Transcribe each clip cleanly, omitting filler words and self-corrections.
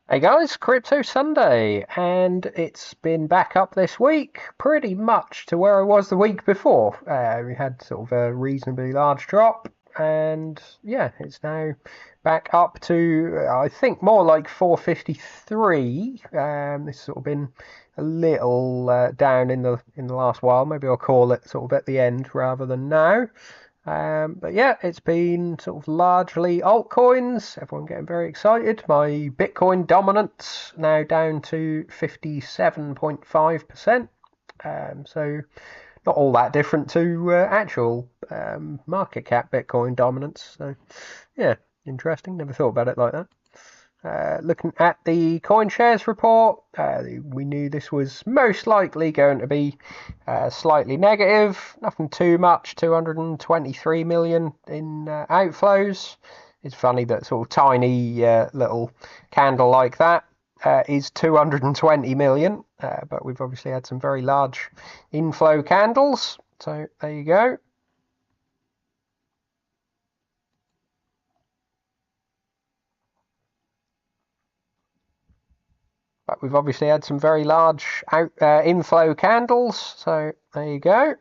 Hey guys, Crypto Sunday, and it's been back up this week pretty much to where I was the week before. We had sort of a reasonably large drop, and yeah, it's now back up to I think more like 453. This sort of been a little down in the last while. Maybe I'll call it sort of at the end rather than now. But yeah, it's been sort of largely altcoins. Everyone getting very excited. My Bitcoin dominance now down to 57.5%. So not all that different to actual market cap Bitcoin dominance. So yeah, interesting. Never thought about it like that. Looking at the coin shares report, we knew this was most likely going to be slightly negative. Nothing too much, 223 million in outflows. It's funny that sort of tiny little candle like that is 220 million, but we've obviously had some very large inflow candles. So there you go. But we've obviously had some very large inflow candles, so there you go.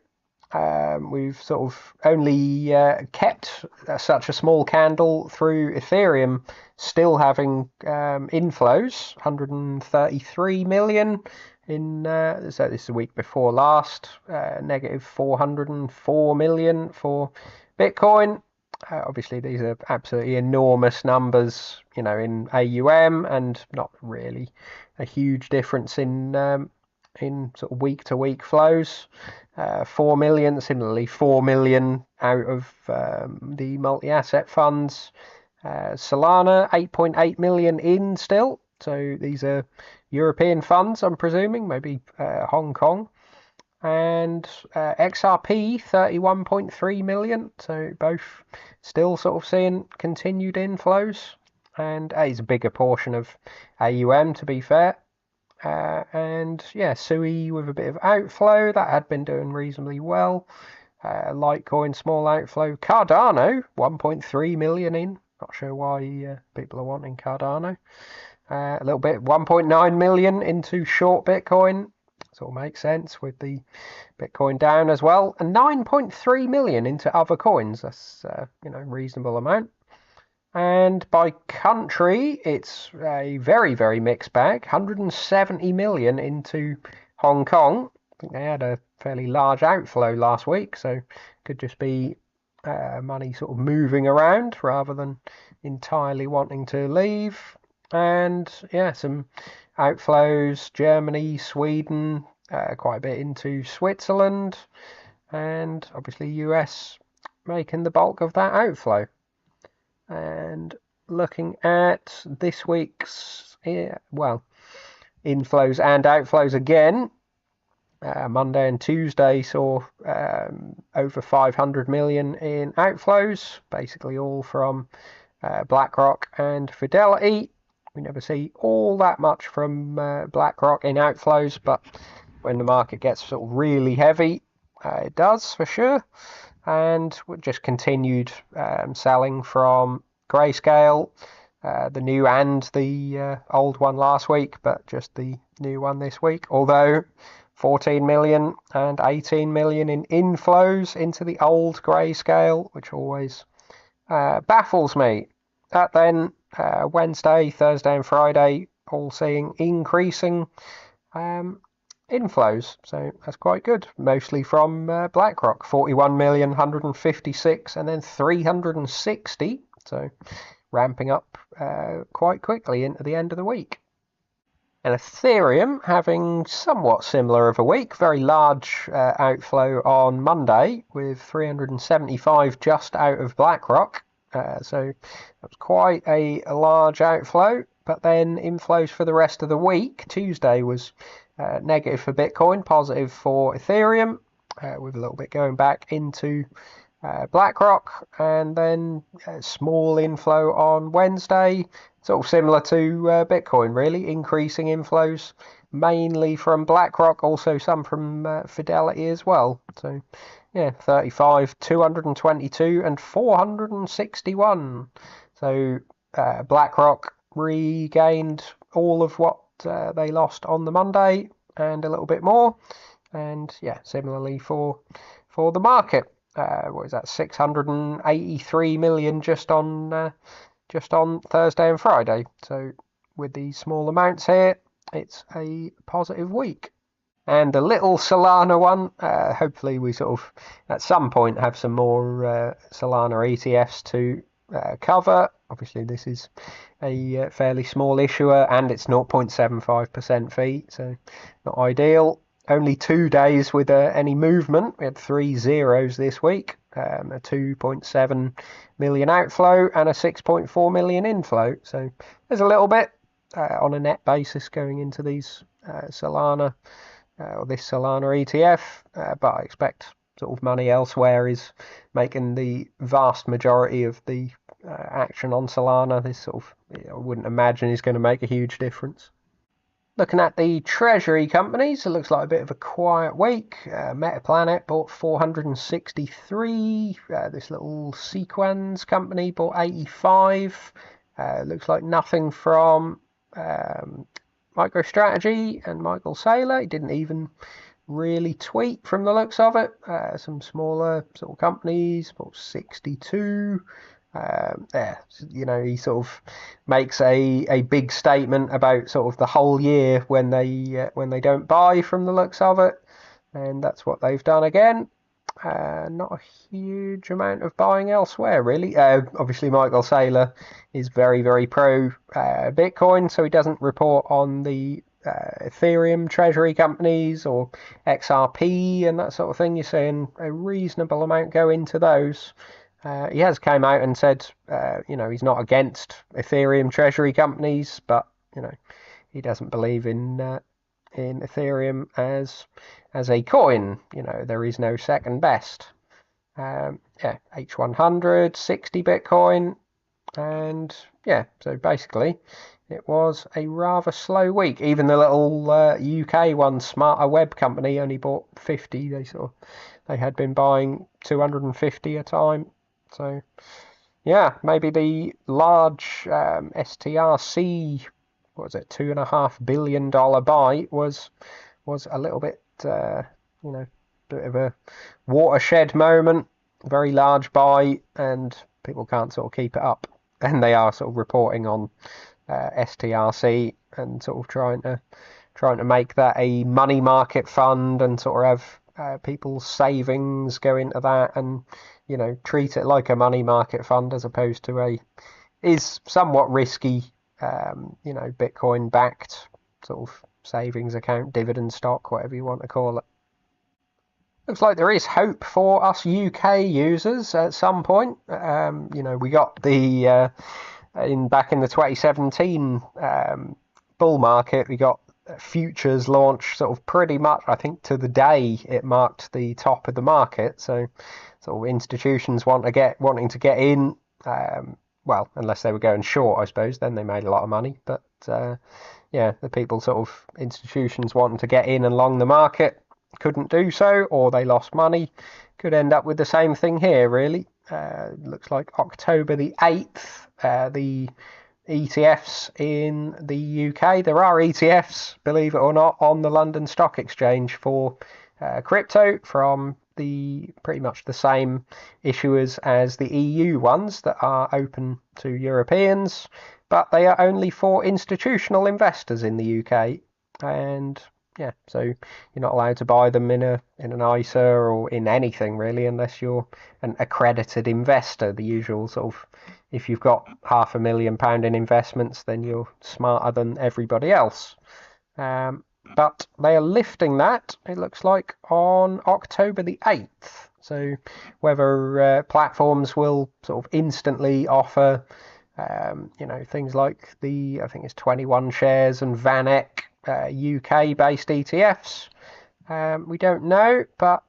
We've sort of only kept such a small candle through Ethereum still having inflows, 133 million in, so this is the week before last, negative 404 million for Bitcoin. Obviously, these are absolutely enormous numbers, in AUM, and not really a huge difference in sort of week to week flows. 4 million, similarly 4 million out of the multi-asset funds. Solana 8.8 million in still. So these are European funds, I'm presuming, maybe Hong Kong. And XRP 31.3 million. So both still sort of seeing continued inflows. And it's a bigger portion of AUM, to be fair. And yeah, Sui with a bit of outflow. That had been doing reasonably well. Litecoin, small outflow. Cardano, 1.3 million in. Not sure why people are wanting Cardano. A little bit, 1.9 million into short Bitcoin. Sort of makes sense with the Bitcoin down as well. And 9.3 million into other coins. That's, reasonable amount. And by country, it's a very, very mixed bag. 170 million into Hong Kong. I think they had a fairly large outflow last week, so could just be money sort of moving around rather than entirely wanting to leave. And yeah, some outflows, Germany, Sweden, quite a bit into Switzerland, and obviously US making the bulk of that outflow. And looking at this week's, inflows and outflows again. Monday and Tuesday saw over 500 million in outflows, basically all from BlackRock and Fidelity. We never see all that much from BlackRock in outflows, but when the market gets sort of really heavy, it does for sure. And we just continued selling from Grayscale, the new and the old one last week, but just the new one this week. Although 14 million and 18 million in inflows into the old Grayscale, which always baffles me. That then Wednesday, Thursday, and Friday all seeing increasing inflows, so that's quite good. Mostly from BlackRock, 41 million, 156, and then 360. So ramping up quite quickly into the end of the week. And Ethereum having somewhat similar of a week, very large outflow on Monday with 375 just out of BlackRock. So that was quite a large outflow. But then inflows for the rest of the week. Tuesday was negative for Bitcoin, positive for Ethereum, with a little bit going back into BlackRock, and then a small inflow on Wednesday, sort of similar to Bitcoin, really, increasing inflows, mainly from BlackRock, also some from Fidelity as well. So, yeah, 35, 222, and 461. So, BlackRock regained all of what they lost on the Monday and a little bit more. And yeah, similarly for the market, what is that, 683 million just on Thursday and Friday. So with these small amounts here, it's a positive week. And the little Solana one, hopefully we sort of at some point have some more Solana ETFs to cover. Obviously this is a fairly small issuer and it's 0.75% fee, so not ideal. Only 2 days with any movement. We had 3 zeros this week, a 2.7 million outflow and a 6.4 million inflow. So there's a little bit on a net basis going into these Solana or this Solana ETF, but I expect sort of money elsewhere is making the vast majority of the action on Solana. This sort of, I wouldn't imagine is going to make a huge difference. Looking at the treasury companies, it looks like a bit of a quiet week. Metaplanet bought 463. This little Sequans company bought 85. Looks like nothing from MicroStrategy and Michael Saylor. He didn't even really tweet from the looks of it. Some smaller sort of companies bought 62. He sort of makes a big statement about sort of the whole year when they don't buy from the looks of it, and that's what they've done again. Not a huge amount of buying elsewhere, really. Obviously, Michael Saylor is very, very pro Bitcoin, so he doesn't report on the Ethereum treasury companies or XRP and that sort of thing. You're seeing a reasonable amount go into those. He has come out and said, he's not against Ethereum treasury companies, but he doesn't believe in Ethereum as a coin. There is no second best. H100, 60 Bitcoin, and so basically it was a rather slow week. Even the little UK one, Smarter Web company, only bought 50. They had been buying 250 a time. So yeah, maybe the large STRC, what was it, $2.5 billion buy was a little bit, bit of a watershed moment. Very large buy, and people can't sort of keep it up. And they are sort of reporting on STRC and sort of trying to make that a money market fund and sort of have people's savings go into that and treat it like a money market fund as opposed to is somewhat risky Bitcoin backed sort of savings account, dividend stock, whatever you want to call it. Looks like there is hope for us UK users at some point. We got the back in the 2017 bull market, we got futures launch sort of pretty much, I think, to the day it marked the top of the market. So sort of institutions wanting to get in. Well, unless they were going short, I suppose, then they made a lot of money. But the people institutions wanting to get in along the market couldn't do so, or they lost money. Could end up with the same thing here, really. Looks like October the 8th, the ETFs in the UK. There are ETFs, believe it or not, on the London Stock Exchange for crypto from pretty much the same issuers as the EU ones that are open to Europeans, but they are only for institutional investors in the UK. And so you're not allowed to buy them in an ISA or in anything really, unless you're an accredited investor. The usual sort of, if you've got £500,000 in investments, then you're smarter than everybody else. But they are lifting that, it looks like, on October the 8th. So whether platforms will sort of instantly offer, things like I think it's 21 shares and VanEck UK-based ETFs. We don't know, but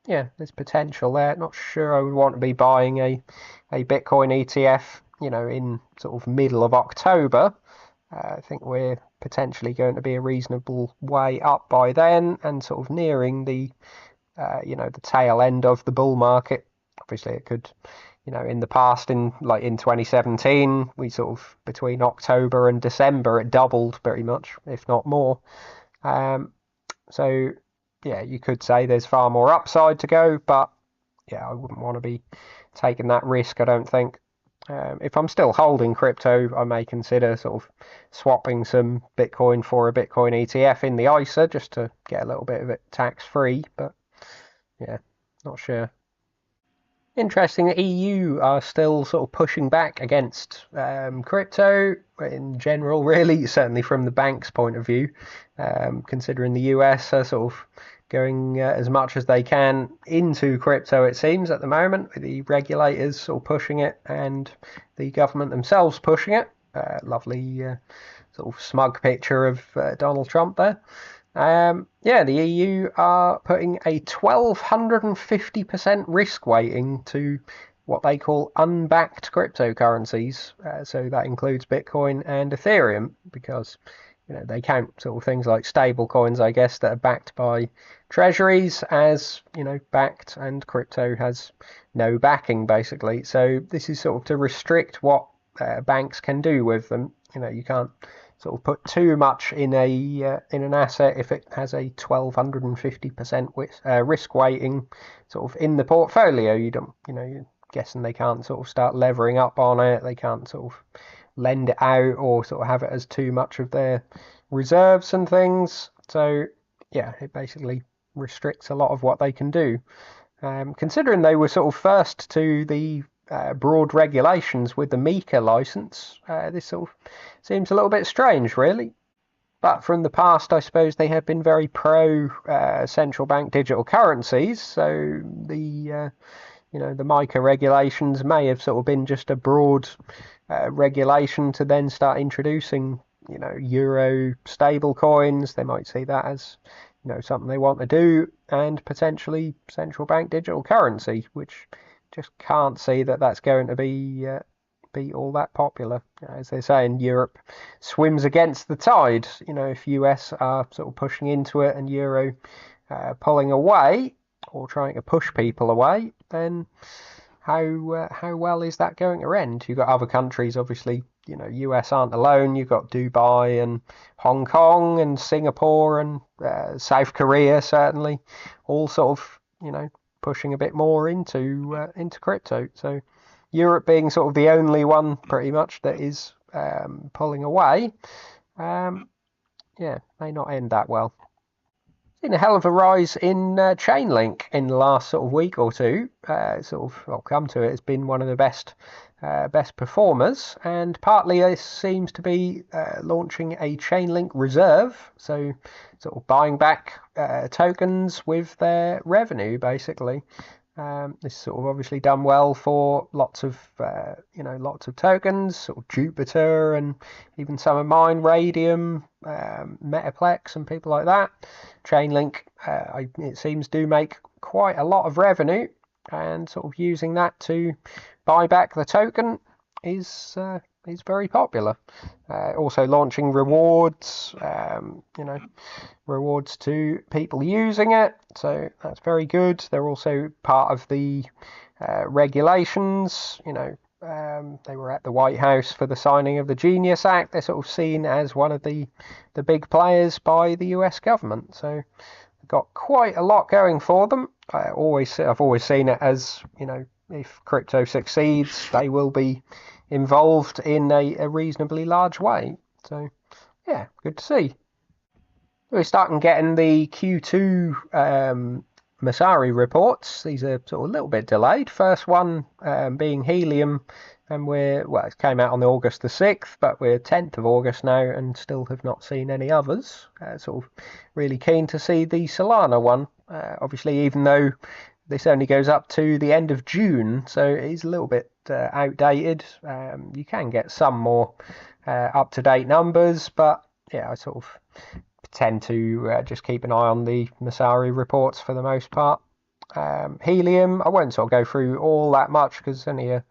there's potential there. Not sure I would want to be buying a Bitcoin ETF, in sort of middle of October. I think we're potentially going to be a reasonable way up by then, and sort of nearing the tail end of the bull market. Obviously, it could in the past, in 2017, we sort of between October and December it doubled pretty much, if not more. So yeah, you could say there's far more upside to go, but yeah, I wouldn't want to be taking that risk, I don't think. If I'm still holding crypto, I may consider sort of swapping some Bitcoin for a Bitcoin ETF in the ISA just to get a little bit of it tax free, but yeah, not sure. Interesting, the EU are still sort of pushing back against crypto in general, really, certainly from the bank's point of view, considering the US are sort of going as much as they can into crypto, it seems, at the moment, with the regulators sort of pushing it and the government themselves pushing it. Lovely sort of smug picture of Donald Trump there. Yeah, the EU are putting a 1250% risk weighting to what they call unbacked cryptocurrencies. So that includes Bitcoin and Ethereum, because they count sort of things like stable coins, I guess, that are backed by treasuries as backed, and crypto has no backing basically. So this is sort of to restrict what banks can do with them. You can't sort of put too much in an asset if it has a 1250% risk weighting sort of in the portfolio. You don't, you're guessing they can't sort of start levering up on it. They can't sort of lend it out or sort of have it as too much of their reserves and things. So yeah, it basically restricts a lot of what they can do. Considering they were sort of first to the broad regulations with the MiCA license, this sort of seems a little bit strange, really. But from the past, I suppose they have been very pro central bank digital currencies. So the the MiCA regulations may have sort of been just a broad regulation to then start introducing euro stable coins. They might see that as something they want to do, and potentially central bank digital currency, which just can't see that that's going to be all that popular. As they say in Europe, swims against the tide. If US are sort of pushing into it and Euro pulling away or trying to push people away, then how well is that going to end? You've got other countries, obviously. US aren't alone. You've got Dubai and Hong Kong and Singapore and South Korea, certainly, all sort of pushing a bit more into crypto. So Europe being sort of the only one pretty much that is pulling away, yeah, may not end that well. Seen a hell of a rise in Chainlink in the last sort of week or two. I'll come to it. It's been one of the best performers, and partly it seems to be launching a Chainlink reserve, so sort of buying back tokens with their revenue, basically. This is sort of obviously done well for lots of tokens, sort of Jupiter and even some of mine, Radium, Metaplex and people like that. Chainlink, it seems, do make quite a lot of revenue, and sort of using that to buy back the token is very popular. Also launching rewards, rewards to people using it, so that's very good. They're also part of the regulations. They were at the White House for the signing of the Genius Act. They're sort of seen as one of the big players by the US government, so they've got quite a lot going for them. I've always seen it as, if crypto succeeds, they will be involved in a reasonably large way. So yeah, good to see. We're starting getting the Q2 Masari reports. These are sort of a little bit delayed. First one being helium, and it came out on August the 6th, but we're 10th of August now and still have not seen any others. Sort of really keen to see the Solana one. Obviously, even though this only goes up to the end of June, so it is a little bit outdated. You can get some more up-to-date numbers, but yeah, I sort of tend to just keep an eye on the Masari reports for the most part. Helium, I won't sort of go through all that much because it's only a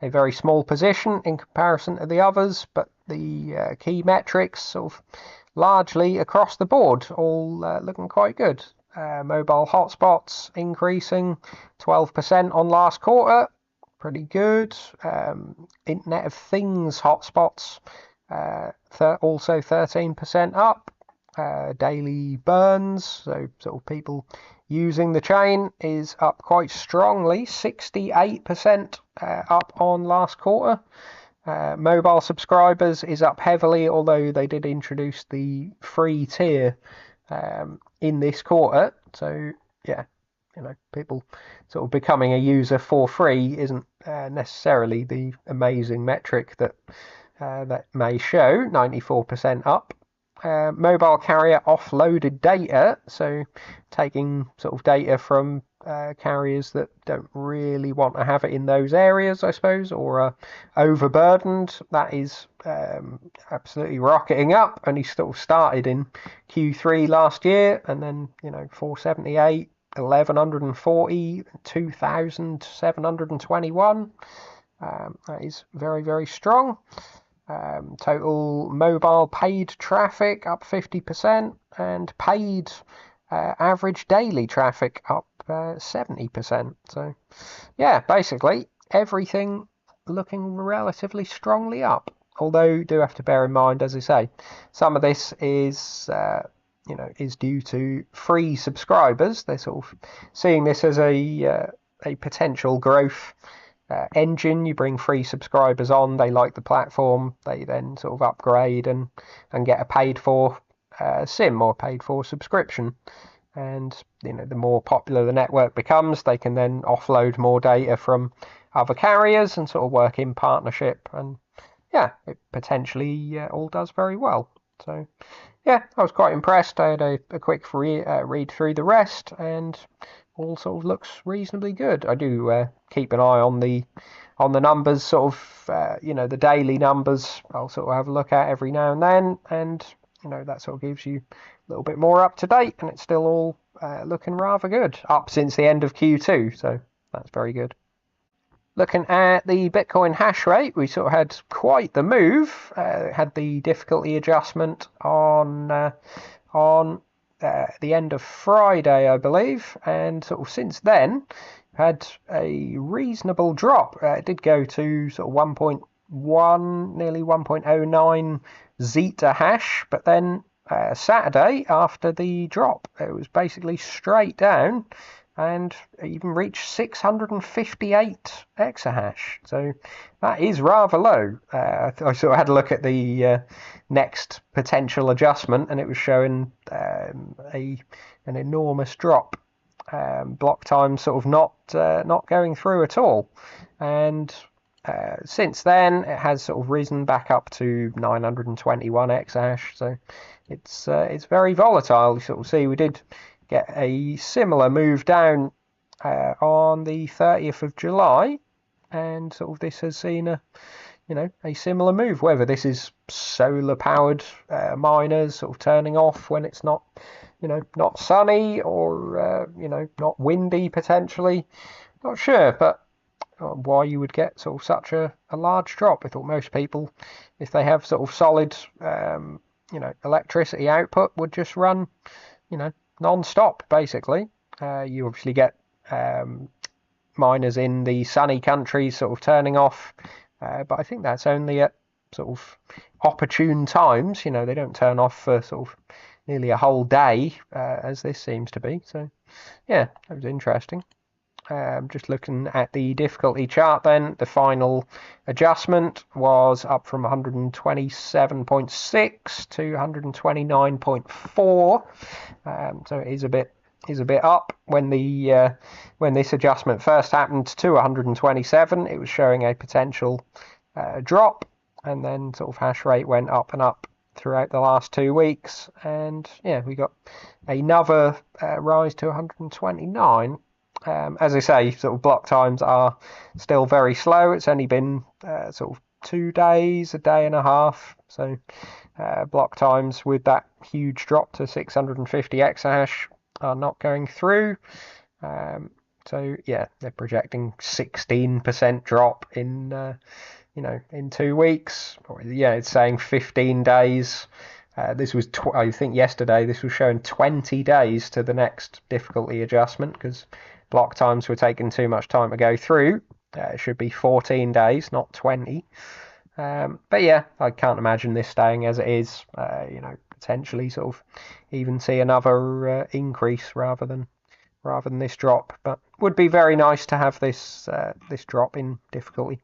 very small position in comparison to the others, but the key metrics sort of largely across the board all looking quite good. Mobile hotspots increasing 12% on last quarter. pretty good. Internet of Things hotspots also 13% up. Daily burns, so sort of people using the chain, is up quite strongly, 68% up on last quarter. Mobile subscribers is up heavily, although they did introduce the free tier in this quarter. So yeah, people sort of becoming a user for free isn't necessarily the amazing metric that that may show. 94% up. Mobile carrier offloaded data, so taking sort of data from carriers that don't really want to have it in those areas, I suppose, or are overburdened. That is absolutely rocketing up, and he sort of started in Q3 last year, and then 478, 1140, 2721. That is very, very strong. Total mobile paid traffic up 50%, and paid average daily traffic up 70%. So yeah, basically everything looking relatively strongly up. Although you do have to bear in mind, as I say, some of this is is due to free subscribers. They're sort of seeing this as a potential growth engine. You bring free subscribers on, they like the platform, they then sort of upgrade and get a paid for SIM or paid for subscription. And the more popular the network becomes, they can then offload more data from other carriers and sort of work in partnership. And yeah, it potentially all does very well. So yeah, I was quite impressed. I had a quick read through the rest, and all sort of looks reasonably good. I do keep an eye on the numbers, sort of the daily numbers. I'll sort of have a look at every now and then, and that sort of gives you a little bit more up to date, and it's still all looking rather good, up since the end of Q2, so that's very good. Looking at the Bitcoin hash rate, we sort of had quite the move. Had the difficulty adjustment on the end of Friday, I believe, and sort of since then had a reasonable drop. It did go to sort of 1.1, nearly 1.09 zeta hash, but then Saturday, after the drop, it was basically straight down and even reached 658 exahash. So that is rather low. I sort of had a look at the next potential adjustment, and it was showing an enormous drop. Block time sort of not going through at all. And since then, it has sort of risen back up to 921 exahash. So it's very volatile. You sort of see we did get a similar move down on the 30th of July, and sort of this has seen a similar move. Whether this is solar powered miners sort of turning off when it's not sunny, or not windy potentially, not sure, but why you would get sort of such a large drop. I thought most people, if they have sort of solid electricity output, would just run non-stop basically. You obviously get miners in the sunny countries sort of turning off, but I think that's only at sort of opportune times. They don't turn off for sort of nearly a whole day, as this seems to be. So yeah, that was interesting. Just looking at the difficulty chart then, the final adjustment was up from 127.6 to 129.4. So it is a bit up. When this adjustment first happened to 127, it was showing a potential drop, and then sort of hash rate went up and up throughout the last 2 weeks, and yeah, we got another rise to 129. As I say, sort of block times are still very slow. It's only been sort of 2 days, a day and a half. So block times with that huge drop to 650 exahash are not going through. So yeah, they're projecting 16% drop in in 2 weeks. Or, yeah, it's saying 15 days. This was I think yesterday. This was showing 20 days to the next difficulty adjustment, because block times were taking too much time to go through. It should be 14 days, not 20. But yeah, I can't imagine this staying as it is. Potentially sort of even see another increase rather than this drop. But would be very nice to have this drop in difficulty.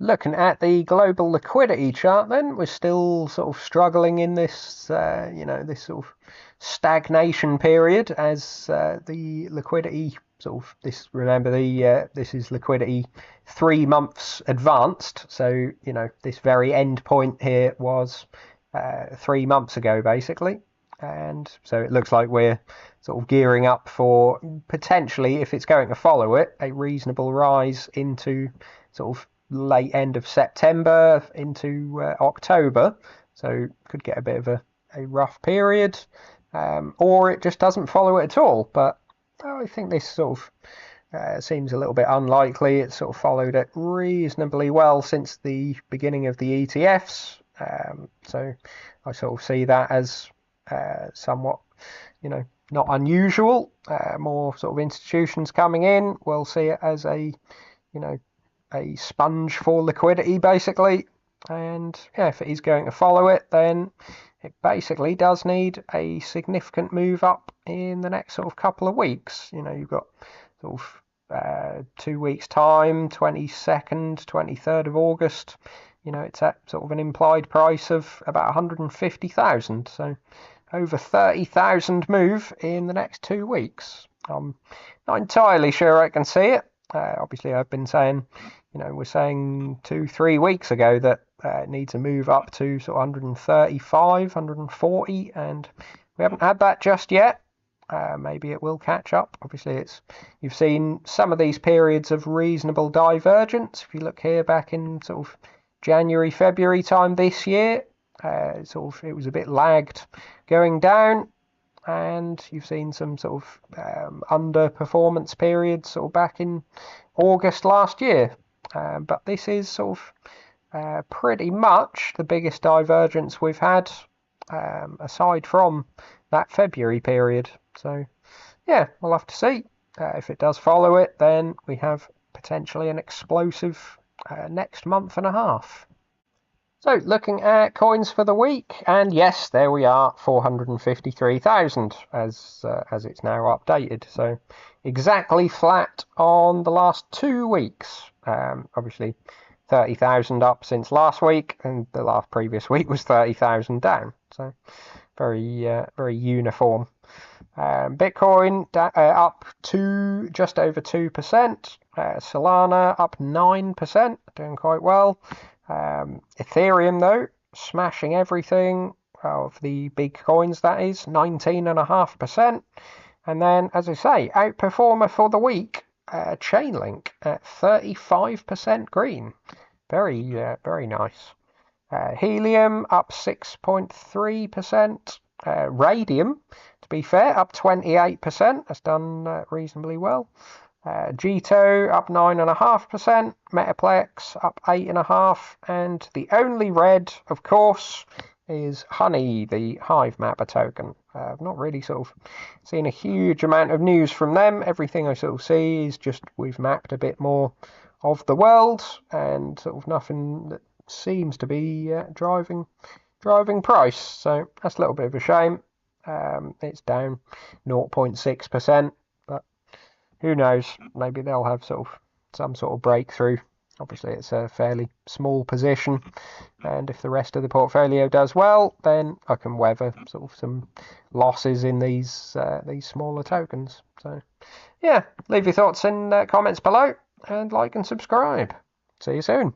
Looking at the global liquidity chart, then we're still sort of struggling in this this sort of stagnation period as the liquidity sort of this is liquidity 3 months advanced. So this very end point here was 3 months ago basically, and so it looks like we're sort of gearing up for potentially, if it's going to follow it, a reasonable rise into sort of late end of September into October. So could get a bit of a rough period, or it just doesn't follow it at all. But I think this sort of seems a little bit unlikely. It's sort of followed it reasonably well since the beginning of the ETFs. So I sort of see that as somewhat, not unusual. More sort of institutions coming in. We'll see it as a sponge for liquidity basically. And yeah, if it is going to follow it, then it basically does need a significant move up in the next sort of couple of weeks. You've got sort of 2 weeks time, 22nd, 23rd of August. It's at sort of an implied price of about 150,000. So over 30,000 move in the next 2 weeks. I'm not entirely sure I can see it. Obviously, I've been saying, we're saying 2-3 weeks ago that it needs a move up to sort of 135, 140, and we haven't had that just yet. Maybe it will catch up. Obviously, you've seen some of these periods of reasonable divergence. If you look here back in sort of January, February time this year, it was a bit lagged going down, and you've seen some sort of underperformance periods sort of back in August last year. But this is sort of pretty much the biggest divergence we've had aside from that February period. So yeah, we'll have to see. If it does follow it, then we have potentially an explosive next month and a half. So looking at coins for the week, and yes, there we are, 453,000 as it's now updated. So exactly flat on the last 2 weeks. Obviously 30,000 up since last week, and the previous week was 30,000 down. So very uniform. Bitcoin up to just over 2%. Solana up 9%, doing quite well. Ethereum though, smashing everything of the big coins, that is 19.5%. And then, as I say, outperformer for the week, Chainlink at 35% green. Very nice. Helium up 6.3%. Radium, to be fair, up 28%. That's done reasonably well. Gito up 9.5%, Metaplex up 8.5%, and the only red, of course, is Honey, the Hive Mapper token. I've not really sort of seen a huge amount of news from them. Everything I sort of see is just we've mapped a bit more of the world, and sort of nothing that seems to be driving price. So that's a little bit of a shame. It's down 0.6%. Who knows? Maybe they'll have some sort of breakthrough. Obviously, it's a fairly small position, and if the rest of the portfolio does well, then I can weather sort of some losses in these smaller tokens. So, yeah, leave your thoughts in comments below, and like and subscribe. See you soon.